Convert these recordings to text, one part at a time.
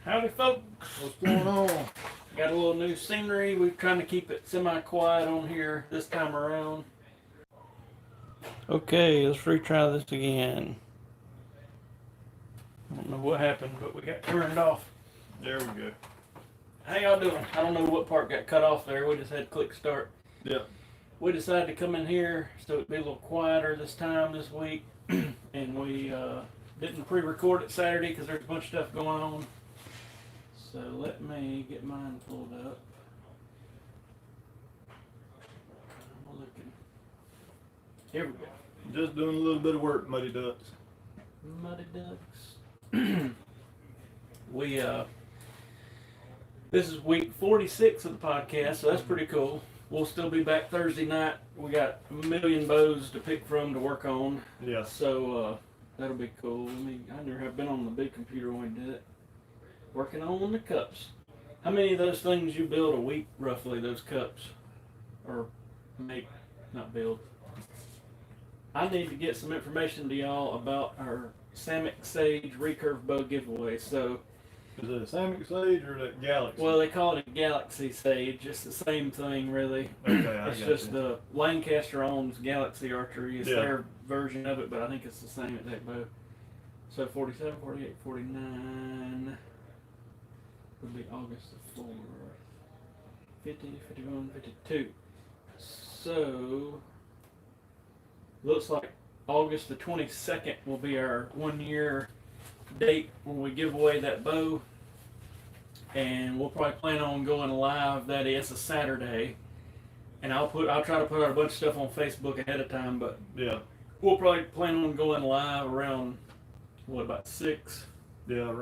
Howdy, folks. What's going on? Got a little new scenery. We're trying to keep it semi-quiet on here this time around. Okay, let's retry this again. I don't know what happened, but we got turned off. There we go. How y'all doing? I don't know what part got cut off there. We just had click start. Yeah. We decided to come in here so it'd be a little quieter this time this week. And we didn't pre-record it Saturday because there's a bunch of stuff going on. So let me get mine pulled up. I'm looking. Here we go. Just doing a little bit of work, Muddy Ducks. Muddy Ducks. We this is week 46 of the podcast, so that's pretty cool. We'll still be back Thursday night. We got a million bows to pick from to work on. Yeah. So that'll be cool. I never have been on the big computer when we did it. Working on the cups. How many of those things you build a week, roughly, those cups? Or make, not build. I need to get some information to y'all about our Samick Sage recurve bow giveaway. So, is it a Samick Sage or that Galaxy? well, they call it a Galaxy Sage. It's the same thing, really. Okay, It's just the Lancaster owns Galaxy Archery. It's Yeah. their version of it, but I think it's the same at that bow. So 47, 48, 49 would be August the 4th. 50, 51, 52. So, looks like August the 22nd will be our 1 year date when we give away that bow. And we'll probably plan on going live that is a Saturday. And I'll try to put out a bunch of stuff on Facebook ahead of time, but yeah, we'll probably plan on going live around about 6? yeah,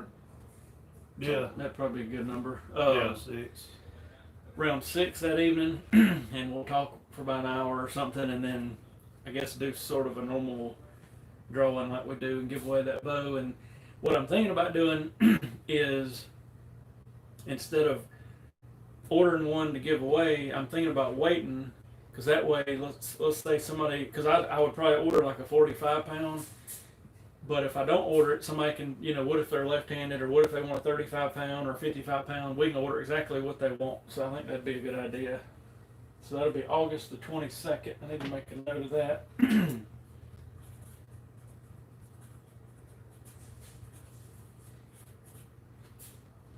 yeah. That'd probably be a good number. Yeah, 6. Around 6 that evening, and we'll talk for about an hour or something, and then I guess do sort of a normal drawing like we do and give away that bow. And what I'm thinking about doing is, instead of ordering one to give away, I'm thinking about waiting, because that way, let's say somebody, because I would probably order like a 45 pound, but if I don't order it, somebody can, what if they're left-handed, or what if they want a 35 pound or 55 pound, we can order exactly what they want. So I think that'd be a good idea. So that'll be August the 22nd. I need to make a note of that.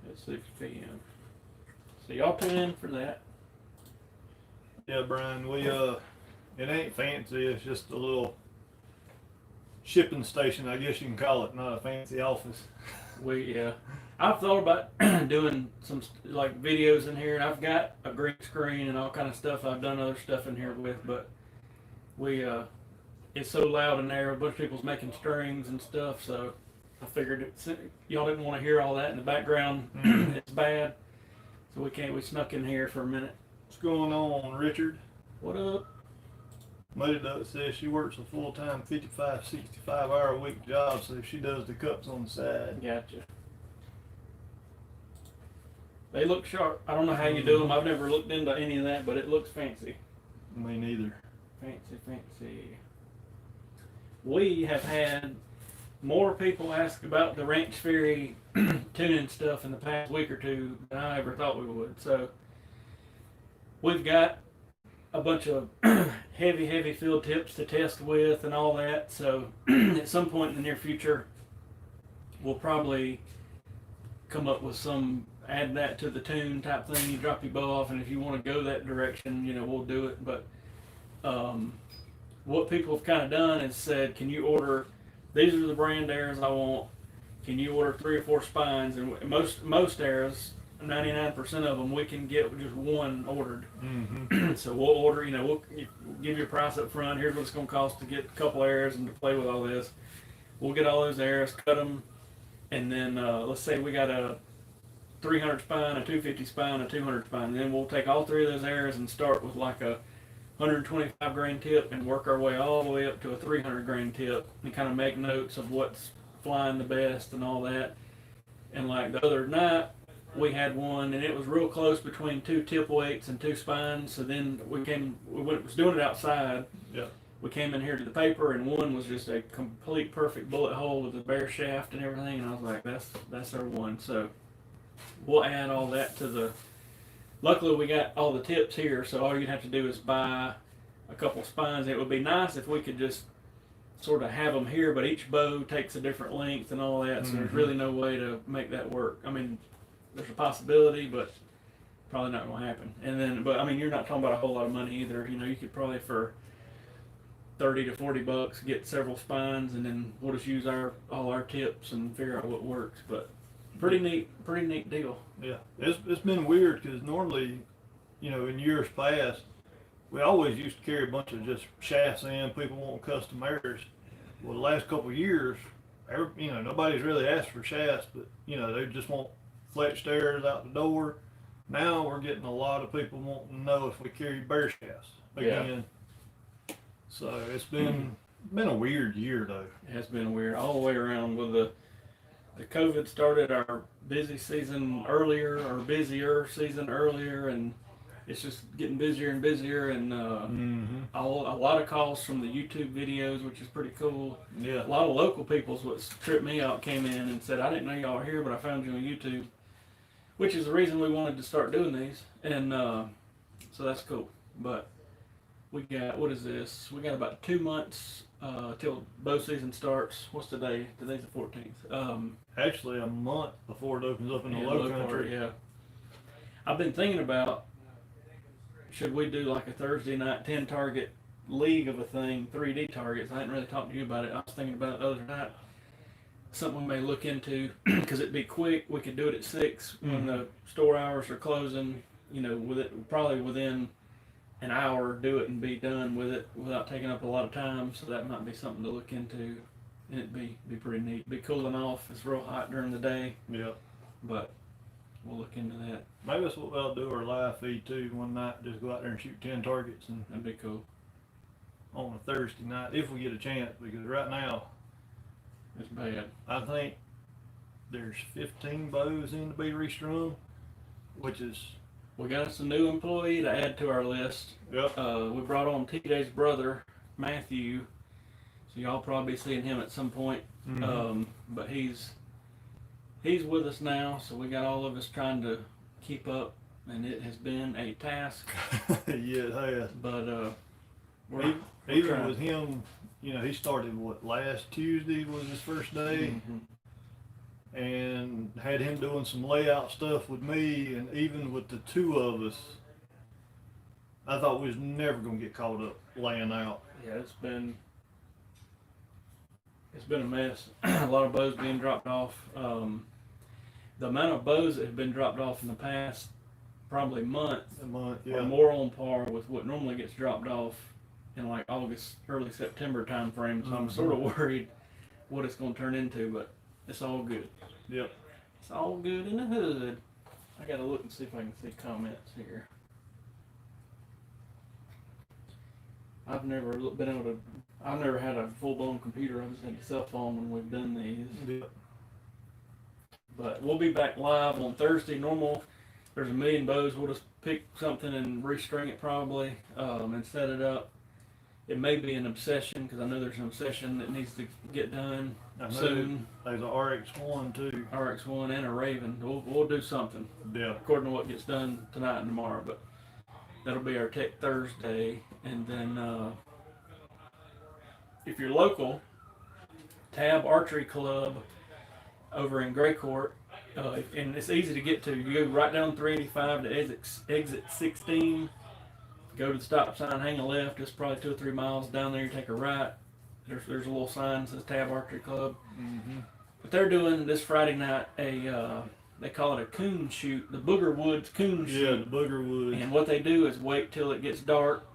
At 6 p.m. So y'all tune in for that. Yeah, Brian, it ain't fancy, it's just a little shipping station, I guess you can call it, not a fancy office. I've thought about doing some like videos in here, and I've got a green screen and all kind of stuff I've done other stuff in here with, but it's so loud in there, a bunch of people's making strings and stuff, so I figured y'all didn't want to hear all that in the background. It's bad, so we snuck in here for a minute. What's going on, Richard? What up? Muddy Duck says she works a full-time 55, 65 hour a week job, so she does the cups on the side. Gotcha. They look sharp. I don't know how you do them. I've never looked into any of that, but it looks fancy. Me neither. Fancy. We have had more people ask about the Ranch Ferry tuning stuff in the past week or two than I ever thought we would. So we've got a bunch of heavy field tips to test with and all that. So at some point in the near future, we'll probably come up with add that to the tune type thing. You drop your bow off, and if you want to go that direction, we'll do it. But what people have kind of done is said, can you order, these are the brand arrows I want. Can you order 3 or 4 spines? And most arrows, 99% of them, we can get just one ordered. Mm-hmm. So we'll order, we'll give you a price up front. Here's what it's going to cost to get a couple arrows and to play with all this. We'll get all those arrows, cut them, and then let's say we got a 300 spine, a 250 spine, a 200 spine. And then we'll take all 3 of those arrows and start with like a 125 grain tip and work our way all the way up to a 300 grain tip and kind of make notes of what's flying the best and all that. And like the other night, we had one, and it was real close between 2 tip weights and 2 spines. So then we was doing it outside. Yeah. We came in here to the paper, and one was just a complete perfect bullet hole with a bare shaft and everything. And I was like, that's our one. So we'll add all that to the. Luckily, we got all the tips here, so all you'd have to do is buy a couple spines. It would be nice if we could just sort of have them here, but each bow takes a different length and all that, so there's really no way to make that work. I mean, there's a possibility, but probably not going to happen. And then, but I mean, you're not talking about a whole lot of money either. You know, you could probably for $30 to $40 get several spines, and then we'll just use all our tips and figure out what works. But pretty neat deal. Yeah, it's been weird because normally, you know, in years past, we always used to carry a bunch of just shafts in. People want custom airs. Well, the last couple of years, you know, nobody's really asked for shafts, but you know, they just want flexed airs out the door. Now we're getting a lot of people wanting to know if we carry bear shafts again. Yeah. So it's been a weird year though. It has been weird all the way around. With the COVID started our busy season earlier, or busier season earlier, and it's just getting busier and busier, and a lot of calls from the YouTube videos, which is pretty cool. Yeah. A lot of local people's what tripped me out came in and said, I didn't know y'all were here, but I found you on YouTube, which is the reason we wanted to start doing these, and so that's cool. But we got, what is this? We got about 2 months till bow season starts. What's today? Today's the 14th. Actually, a month before it opens up in the low country. Yeah. I've been thinking about, should we do like a Thursday night 10 target league of a thing, 3D targets? I hadn't really talked to you about it. I was thinking about it the other night. Something we may look into, because it'd be quick. We could do it at 6 when the store hours are closing. You know, probably within an hour, do it and be done with it without taking up a lot of time. So that might be something to look into, and it'd be pretty neat. Be cooling off. It's real hot during the day. Yeah. But we'll look into that. Maybe that's what we'll do our live feed too one night. Just go out there and shoot 10 targets, and that'd be cool. On a Thursday night, if we get a chance, because right now it's bad. I think there's 15 bows in to be restrung, which is. We got us a new employee to add to our list. Yep. We brought on TJ's brother, Matthew, so y'all probably be seeing him at some point. But he's with us now, so we got all of us trying to keep up, and it has been a task. Yeah, it has. But even trying. With him, you know, he started last Tuesday was his first day. And had him doing some layout stuff with me, and even with the two of us, I thought we was never gonna get caught up laying out. Yeah, it's been a mess. A lot of bows being dropped off. The amount of bows that have been dropped off in the past probably month, yeah. are more on par with what normally gets dropped off in like August, early September time frame. So I'm sort of worried what it's gonna turn into, but it's all good. Yep. It's all good in the hood. I gotta look and see if I can see comments here. I've never had a full-blown computer. I've just had a cell phone when we've done these. Yep. But we'll be back live on Thursday. Normal, there's a million bows. We'll just pick something and restring it probably, and set it up. It may be an obsession, because I know there's an obsession that needs to get done soon. There's an RX-1 too. RX-1 and a Raven. We'll do something. Yeah. According to what gets done tonight and tomorrow, but that'll be our Tech Thursday. And then if you're local, Tab Archery Club over in Gray Court, and it's easy to get to. You go right down 385 to exit 16. Go to the stop sign, hang a left. It's probably 2 or 3 miles down there. You take a right. There's a little sign that says Tab Archery Club. But they're doing this Friday night they call it a coon shoot, the Booger Woods coon shoot. Yeah, the Booger Woods. And what they do is wait till it gets dark,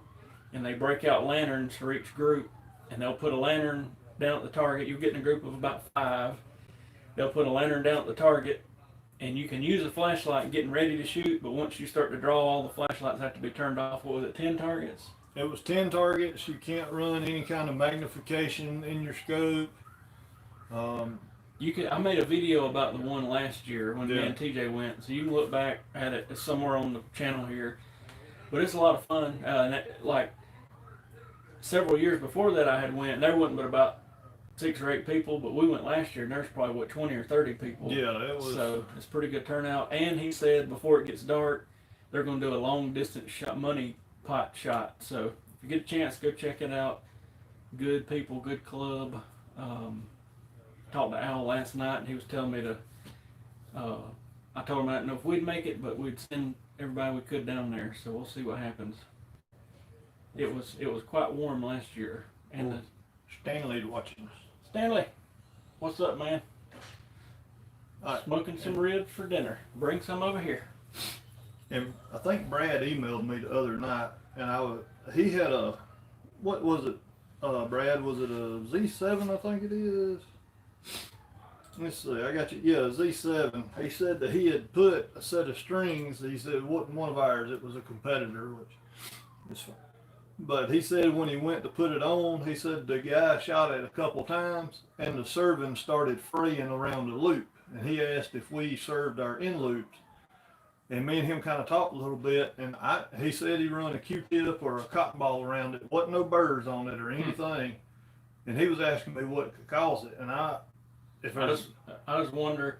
and they break out lanterns for each group, and they'll put a lantern down at the target. You get in a group of about 5. They'll put a lantern down at the target, and you can use a flashlight getting ready to shoot, but once you start to draw, all the flashlights have to be turned off. What was it, 10 targets? It was 10 targets. You can't run any kind of magnification in your scope. I made a video about the one last year when me and TJ went, so you can look back at it. It's somewhere on the channel here. But it's a lot of fun. Like several years before that I had went, there wasn't but about 6 or 8 people, but we went last year and there's probably, what, 20 or 30 people. Yeah, it was. So it's pretty good turnout. And he said before it gets dark, they're going to do a long distance shot, money pot shot. So if you get a chance, go check it out. Good people, good club. Talked to Al last night and he was telling me to, I told him I didn't know if we'd make it, but we'd send everybody we could down there. So we'll see what happens. It was quite warm last year. And Stanley's watching us. Stanley, what's up, man? Smoking some ribs for dinner. Bring some over here. And I think Brad emailed me the other night, and he had a, what was it, Brad? Was it a Z7? I think it is. Let's see. I got you. Yeah, Z7. He said that he had put a set of strings. He said it wasn't one of ours. It was a competitor, which is fine. But he said when he went to put it on, he said the guy shot it a couple times, and the serving started fraying around the loop. And he asked if we served our end loops. And me and him kind of talked a little bit, and he said he run a Q-tip or a cotton ball around it. Wasn't no burrs on it or anything. And he was asking me what could cause it. And I just wonder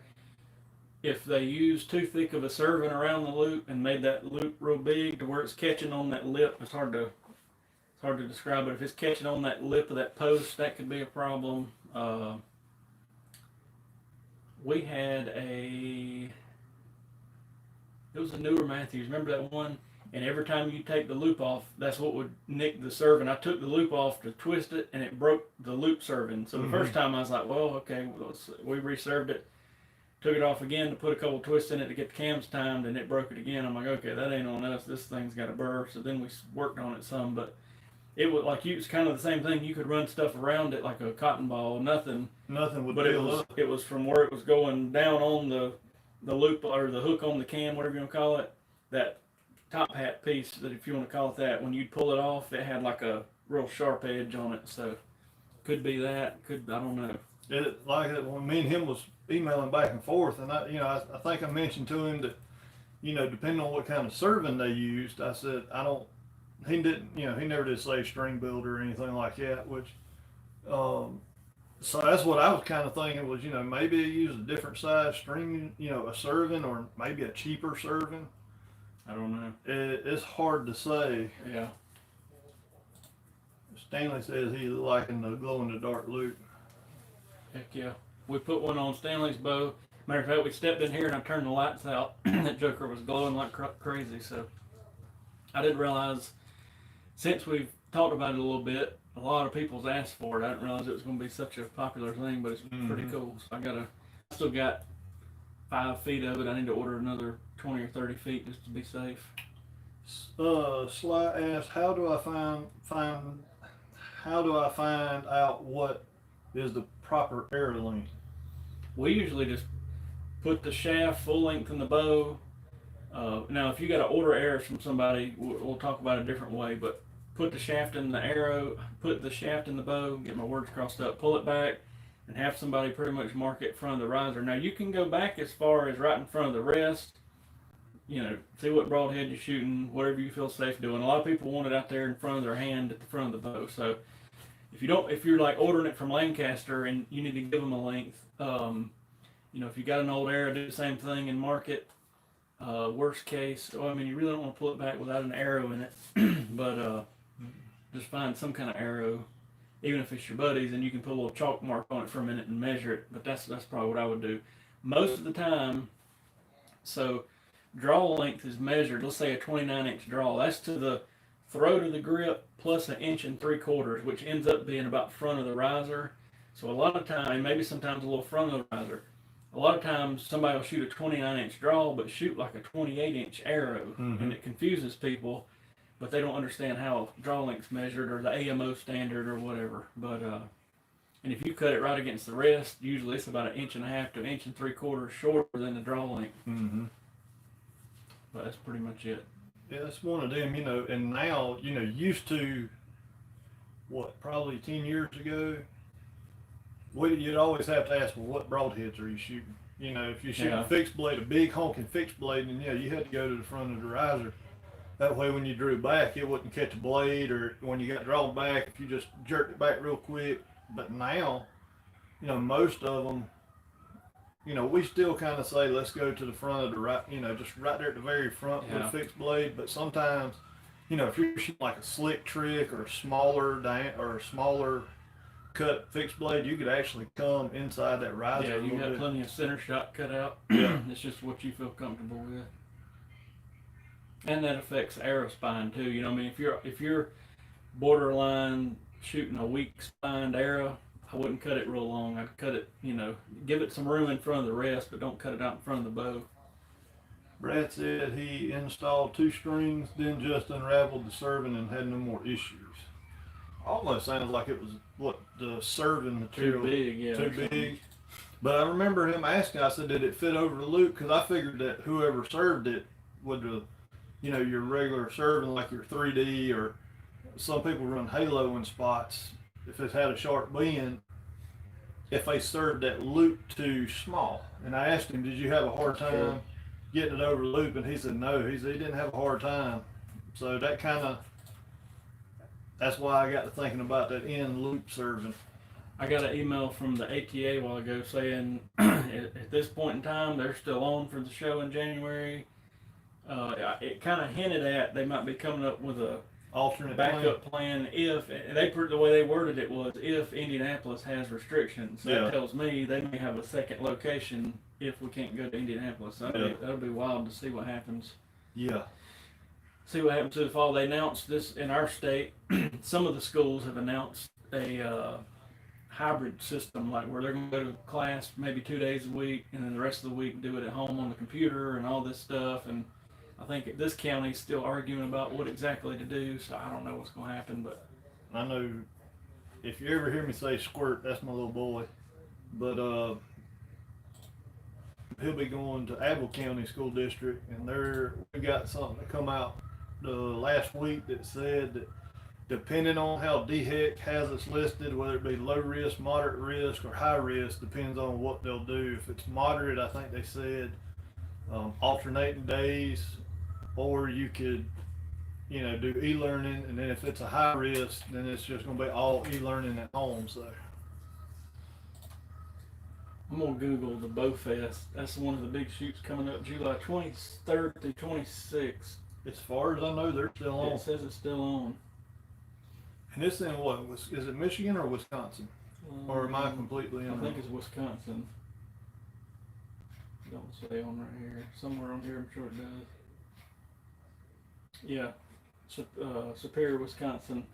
if they used too thick of a serving around the loop and made that loop real big to where it's catching on that lip. It's hard to describe, but if it's catching on that lip of that post, that could be a problem. We had it was a newer Matthews. Remember that one? And every time you take the loop off, that's what would nick the serving. I took the loop off to twist it, and it broke the loop serving. So the first time I was like, well, okay, we reserved it. Took it off again to put a couple twists in it to get the cams timed, and it broke it again. I'm like, okay, that ain't on us. This thing's got a burr. So then we worked on it some, but it was like it's kind of the same thing. You could run stuff around it like a cotton ball, nothing would. But it was from where it was going down on the loop or the hook on the cam, whatever you want to call it, that top hat piece, that if you want to call it that, when you'd pull it off, it had like a real sharp edge on it. So could be that. I don't know. When me and him was emailing back and forth, and I think I mentioned to him that, depending on what kind of serving they used, I said he didn't, he never did say string builder or anything like that, which, so that's what I was kind of thinking was, maybe they use a different size string, a serving, or maybe a cheaper serving. I don't know. It's hard to say. Yeah. Stanley says he's liking the glow in the dark loop. Heck yeah. We put one on Stanley's bow. Matter of fact, we stepped in here and I turned the lights out. That joker was glowing like crazy. So I didn't realize, since we've talked about it a little bit, a lot of people's asked for it. I didn't realize it was going to be such a popular thing, but it's pretty cool. So I still got 5 feet of it. I need to order another 20 or 30 feet just to be safe. Sly asks, how do I find out what is the proper arrow length? We usually just put the shaft full length in the bow. Now, if you got to order arrows from somebody, we'll talk about it a different way, but put the shaft in the arrow, put the shaft in the bow, get my words crossed up, pull it back, and have somebody pretty much mark it in front of the riser. Now, you can go back as far as right in front of the rest, see what broadhead you're shooting, whatever you feel safe doing. A lot of people want it out there in front of their hand at the front of the bow. So if you're like ordering it from Lancaster and you need to give them a length, if you got an old arrow, do the same thing and mark it. Worst case, you really don't want to pull it back without an arrow in it, but just find some kind of arrow, even if it's your buddy's, and you can put a little chalk mark on it for a minute and measure it. But that's probably what I would do most of the time. So draw length is measured. Let's say a 29-inch draw. That's to the throat of the grip plus 1 3/4 inches, which ends up being about front of the riser. So a lot of time, maybe sometimes a little front of the riser. A lot of times somebody will shoot a 29-inch draw, but shoot like a 28-inch arrow, and it confuses people. But they don't understand how draw length's measured or the AMO standard or whatever. But and if you cut it right against the rest, usually it's about 1.5 inches to 1 3/4 inches shorter than the draw length. But that's pretty much it. Yeah, it's one of them, and now, used to, probably 10 years ago, you'd always have to ask, well, what broadheads are you shooting? If you're shooting a fixed blade, a big honking fixed blade, then you had to go to the front of the riser. That way when you drew back, it wouldn't catch a blade, or when you got drawn back, if you just jerked it back real quick. But now, you know, most of them, you know, we still kind of say, let's go to the front of the right, you know, just right there at the very front with a fixed blade. But sometimes, you know, if you're shooting like a slick trick or a smaller cut fixed blade, you could actually come inside that riser. Yeah, you got plenty of center shot cut out. Yeah. It's just what you feel comfortable with. And that affects arrow spine too. You know, I mean, if you're borderline shooting a weak spined arrow, I wouldn't cut it real long. I'd cut it, you know, give it some room in front of the rest, but don't cut it out in front of the bow. Brad said he installed 2 strings, then just unraveled the serving and had no more issues. Almost sounds like it was the serving material too big, yeah. Too big. But I remember him asking. I said, "Did it fit over the loop?" Because I figured that whoever served it would, you know, your regular serving like your 3D, or some people run halo in spots. If it had a sharp bend, if they served that loop too small. And I asked him, "Did you have a hard time getting it over the loop?" And he said, "No." He said he didn't have a hard time. So that's why I got to thinking about that end loop serving. I got an email from the ATA a while ago saying at this point in time they're still on for the show in January. It kind of hinted at they might be coming up with a alternate backup plan if the way they worded it was if Indianapolis has restrictions. That tells me they may have a second location if we can't go to Indianapolis. That'll be wild to see what happens. Yeah. See what happens to the fall. They announced this in our state. Some of the schools have announced a hybrid system, like where they're going to go to class maybe 2 days a week, and then the rest of the week do it at home on the computer and all this stuff. And I think this county's still arguing about what exactly to do, so I don't know what's going to happen. But I know if you ever hear me say squirt, that's my little boy. But he'll be going to Abil County School District, and we got something to come out last week that said that depending on how DHEC has us listed, whether it be low risk, moderate risk, or high risk, depends on what they'll do. If it's moderate, I think they said alternating days, or you could, you know, do e-learning, and then if it's a high risk, then it's just going to be all e-learning at home. So I'm going to Google the Bow Fest. That's one of the big shoots coming up July 23rd through 26th. As far as I know, they're still on. It says it's still on. And this in what? Is it Michigan or Wisconsin? Or am I completely in? I think it's Wisconsin. Don't say on right here. Somewhere on here, I'm sure it does. Yeah. Superior, Wisconsin.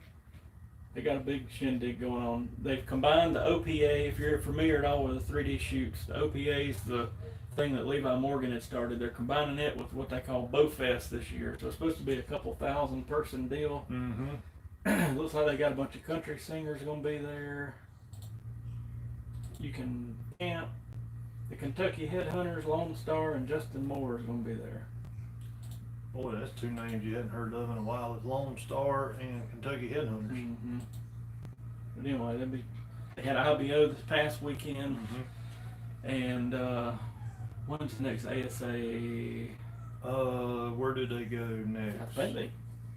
They got a big shindig going on. They've combined the OPA, if you're familiar at all with the 3D shoots, the OPA is the thing that Levi Morgan had started. They're combining it with what they call Bow Fest this year. So it's supposed to be a couple 1,000 person deal. Mm-hmm. Looks like they got a bunch of country singers going to be there. You can camp. The Kentucky Headhunters, Lone Star, and Justin Moore is going to be there. Boy, that's 2 names you hadn't heard of in a while. It's Lone Star and Kentucky Headhunters. Mm-hmm. But anyway, they had IBO this past weekend. Mm-hmm. And when's the next ASA? Where do they go next? I think they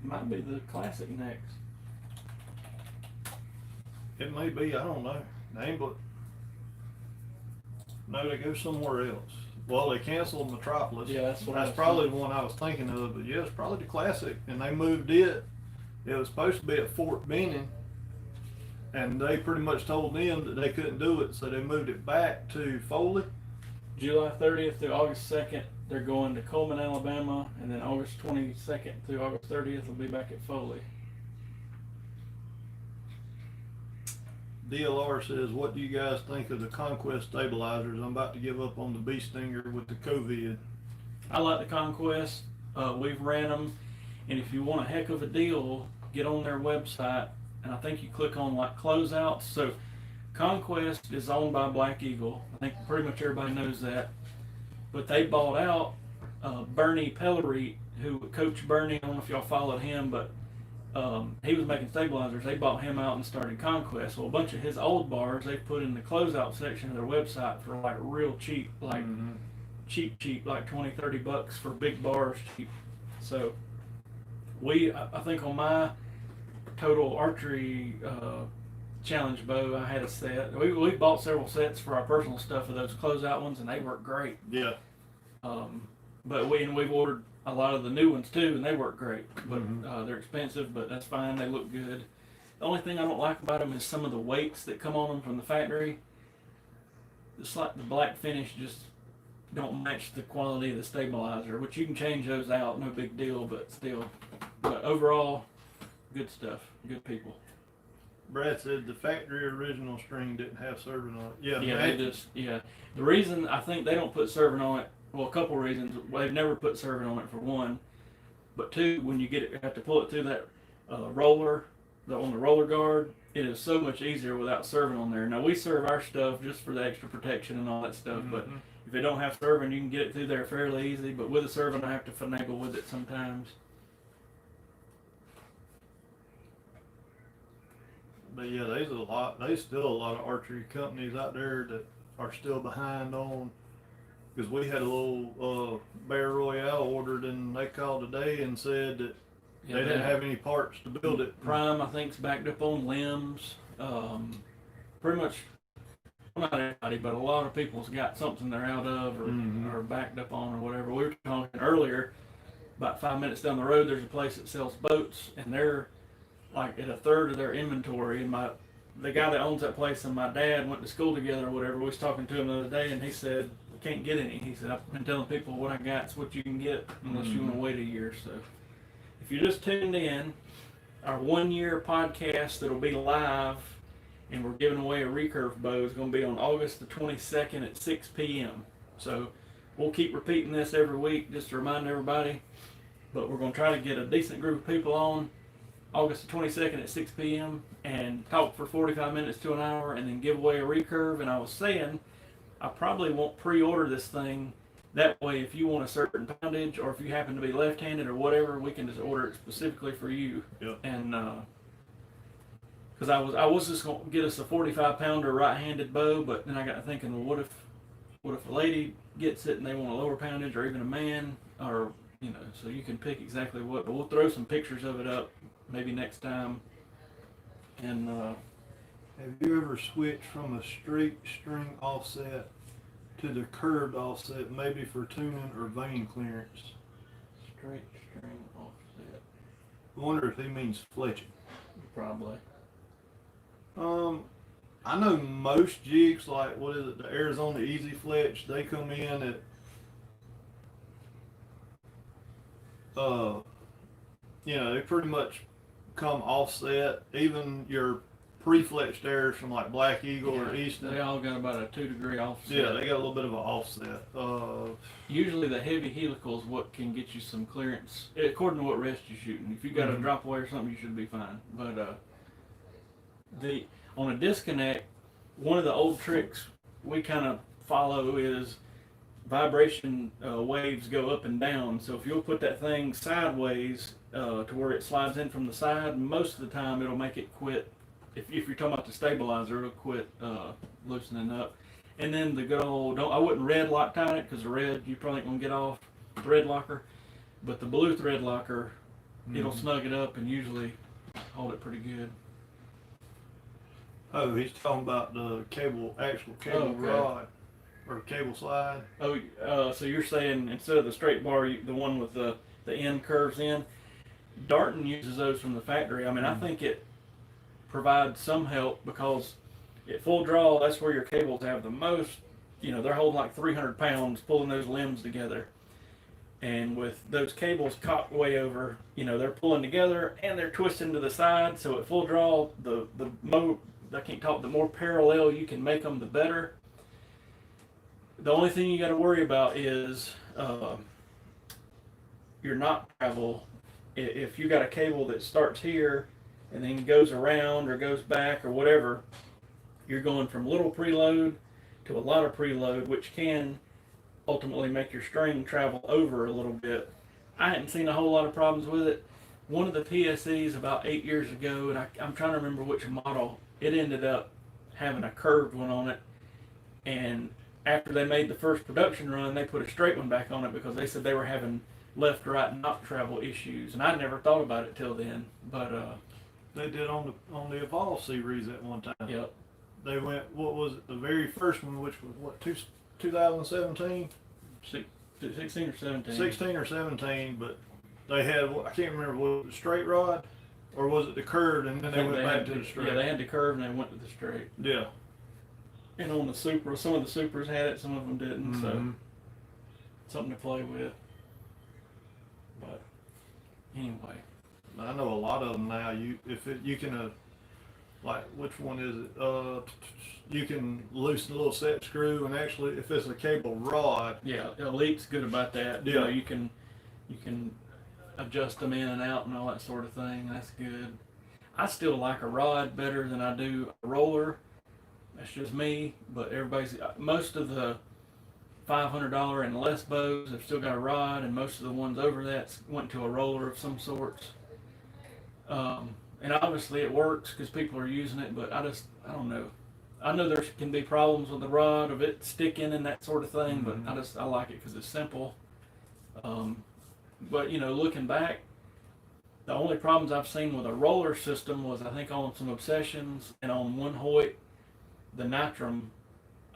might be the Classic next. It may be, I don't know. But no, they go somewhere else. Well, they canceled Metropolis. Yeah, that's probably the one I was thinking of. But yeah, it's probably the Classic, and they moved it. It was supposed to be at Fort Benning, and they pretty much told them that they couldn't do it, so they moved it back to Foley. July 30th through August 2nd, they're going to Coleman, Alabama, and then August 22nd through August 30th will be back at Foley. DLR says, what do you guys think of the Conquest stabilizers? I'm about to give up on the Bee Stinger with the COVID. I like the Conquest. We've ran them, and if you want a heck of a deal, get on their website, and I think you click on like closeouts. So Conquest is owned by Black Eagle. I think pretty much everybody knows that. But they bought out Bernie Pellery, who Coach Bernie, I don't know if y'all followed him, but he was making stabilizers. They bought him out and started Conquest. Well, a bunch of his old bars they put in the closeout section of their website for like real cheap, like cheap, like $20-$30 for big bars cheap. So I think on my total archery challenge bow. I had a set. We bought several sets for our personal stuff of those closeout ones, and they work great. Yeah. But we've ordered a lot of the new ones too, and they work great. But they're expensive, but that's fine. They look good. The only thing I don't like about them is some of the weights that come on them from the factory. It's like the black finish just don't match the quality of the stabilizer, which you can change those out, no big deal, but still. But overall, good stuff, good people. Brad said the factory original string didn't have serving on it. Yeah. The reason I think they don't put serving on it, well, a couple reasons. They've never put serving on it for one, but two, when you get it, you have to pull it through that roller, on the roller guard. It is so much easier without serving on there. Now we serve our stuff just for the extra protection and all that stuff, but if it don't have serving, you can get it through there fairly easy. But with the serving, I have to finagle with it sometimes. But yeah, there's still a lot of archery companies out there that are still behind on, because we had a little Bear Royale ordered, and they called today and said that they didn't have any parts to build it. Prime, I think, is backed up on limbs. Pretty much, not everybody, but a lot of people's got something they're out of or backed up on or whatever. We were talking earlier, about 5 minutes down the road, there's a place that sells boats, and they're like at a third of their inventory. And the guy that owns that place and my dad went to school together or whatever. We was talking to him the other day, and he said, "We can't get any." He said, "I've been telling people what I got's what you can get unless you want to wait a year." So if you're just tuned in, our 1 year podcast that'll be live, and we're giving away a recurve bow, is going to be on August the 22nd at 6 p.m. So we'll keep repeating this every week just to remind everybody, but we're going to try to get a decent group of people on August the 22nd at 6 p.m. and talk for 45 minutes to an hour and then give away a recurve. And I was saying, I probably won't pre-order this thing. That way, if you want a certain poundage, or if you happen to be left-handed or whatever, we can just order it specifically for you. Yep. And because I was just going to get us a 45-pounder right-handed bow, but then I got to thinking, well, what if a lady gets it and they want a lower poundage, or even a man, or so you can pick exactly what. But we'll throw some pictures of it up maybe next time. And have you ever switched from a straight string offset to the curved offset, maybe for tuning or vein clearance? Straight string offset. I wonder if he means fletching. Probably. I know most jigs, like what is it, the Arizona Easy Fletch, they come in at they pretty much come offset. Even your pre-fletched airs from like Black Eagle or Easton, they all got about a 2-degree offset. Yeah, they got a little bit of an offset. Usually the heavy helical is what can get you some clearance, according to what rest you're shooting. If you got a drop away or something, you should be fine. But on a disconnect, one of the old tricks we kind of follow is vibration waves go up and down. So if you'll put that thing sideways to where it slides in from the side, most of the time it'll make it quit. If you're talking about the stabilizer, it'll quit loosening up. And then the good old, I wouldn't red lock tie it, because the red you probably ain't gonna get off, thread locker. But the blue thread locker, it'll snug it up and usually hold it pretty good. Oh, he's talking about the actual cable rod or cable slide. So you're saying instead of the straight bar, the one with the end curves in, Darton uses those from the factory. I mean, I think it provides some help, because at full draw, that's where your cables have the most, they're holding like 300 pounds pulling those limbs together. And with those cables cocked way over, they're pulling together and they're twisting to the side. So at full draw, the more parallel you can make them, the better. The only thing you got to worry about is your knot travel. If you got a cable that starts here and then goes around or goes back or whatever, you're going from little preload to a lot of preload, which can ultimately make your string travel over a little bit. I hadn't seen a whole lot of problems with it. One of the PSEs about 8 years ago, and I'm trying to remember which model, it ended up having a curved one on it, and after they made the first production run, they put a straight one back on it because they said they were having left-right knot travel issues, and I never thought about it till then. But they did on the Evolve series at one time. Yep. They went, what was it, the very first one, which was what, 2017? 16 or 17. 16 or 17, but they had, I can't remember, was it the straight rod? Or was it the curved and then they went back to the straight? Yeah, they had the curve and they went to the straight. Yeah. And on the Supra, some of the Supras had it, some of them didn't, so something to play with. But anyway. I know a lot of them now, you can, like, which one is it? You can loosen a little set screw, and actually, if it's a cable rod. Yeah, Elite's good about that. Yeah. You know, you can adjust them in and out and all that sort of thing. That's good. I still like a rod better than I do a roller. That's just me. But most of the $500 and less bows have still got a rod, and most of the ones over that went to a roller of some sorts. And obviously it works because people are using it, but I don't know. I know there can be problems with the rod of it sticking and that sort of thing, but I like it because it's simple. But you know, looking back, the only problems I've seen with a roller system was I think on some Obsessions and on one Hoyt, the Nitram,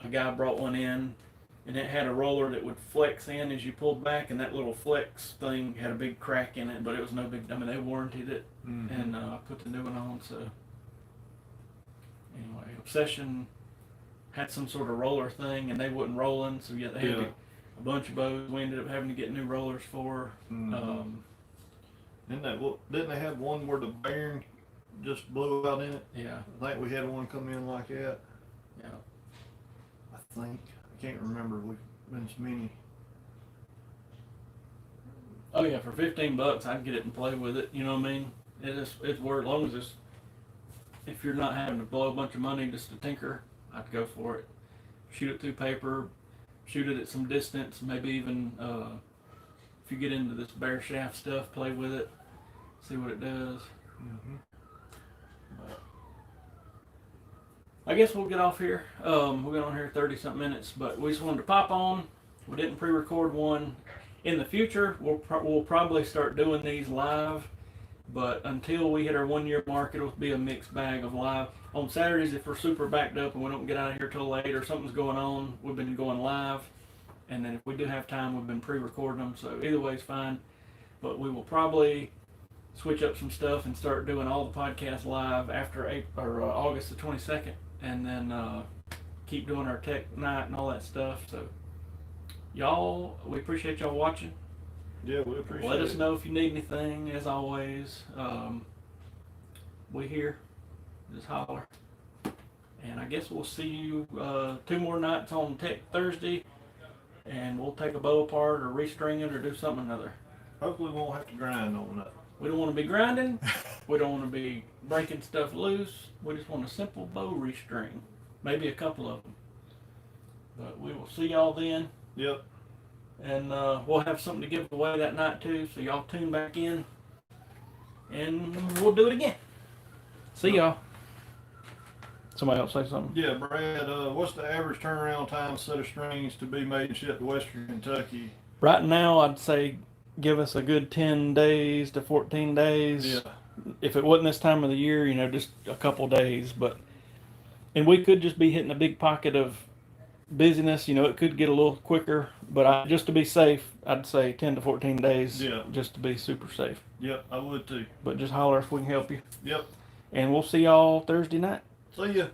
a guy brought one in and it had a roller that would flex in as you pulled back, and that little flex thing had a big crack in it, but it was no big, I mean, they warranted it, and put the new one on, so anyway, Obsession had some sort of roller thing, and they wasn't rolling, so yeah, they had a bunch of bows we ended up having to get new rollers for. Didn't they have one where the bearing just blew out in it? Yeah. I think we had one come in like that. Yeah. I think. I can't remember. We've been so many. Oh yeah, for $15 I'd get it and play with it, you know what I mean? It's worth, as long as if you're not having to blow a bunch of money just to tinker, I'd go for it. Shoot it through paper, shoot it at some distance, maybe even if you get into this bare shaft stuff, play with it, see what it does. But I guess we'll get off here. We've been on here 30-something minutes, but we just wanted to pop on. We didn't pre-record one. In the future, we'll probably start doing these live, but until we hit our 1 year mark, it'll be a mixed bag of live. On Saturdays, if we're super backed up and we don't get out of here till late or something's going on, we've been going live. And then if we do have time, we've been pre-recording them, so either way is fine. But we will probably switch up some stuff and start doing all the podcasts live after August the 22nd, and then keep doing our tech night and all that stuff. So y'all, we appreciate y'all watching. Yeah, we appreciate it. Let us know if you need anything, as always. We here. Just holler. And I guess we'll see you 2 more nights on Tech Thursday, and we'll take a bow apart or restring it or do something or other. Hopefully we won't have to grind on that. We don't want to be grinding. We don't want to be breaking stuff loose. We just want a simple bow restring. Maybe a couple of them. But we will see y'all then. Yep. And we'll have something to give away that night too, so y'all tune back in. And we'll do it again. See y'all. Somebody else say something? Yeah, Brad, what's the average turnaround time set of strings to be made and shipped to Western Kentucky? Right now, I'd say give us a good 10 days to 14 days. Yeah. If it wasn't this time of the year, you know, just a couple days. And we could just be hitting a big pocket of busyness. You know, it could get a little quicker. But just to be safe, I'd say 10 to 14 days. Yeah. Just to be super safe. Yep, I would too. But just holler if we can help you. Yep. And we'll see y'all Thursday night. See ya.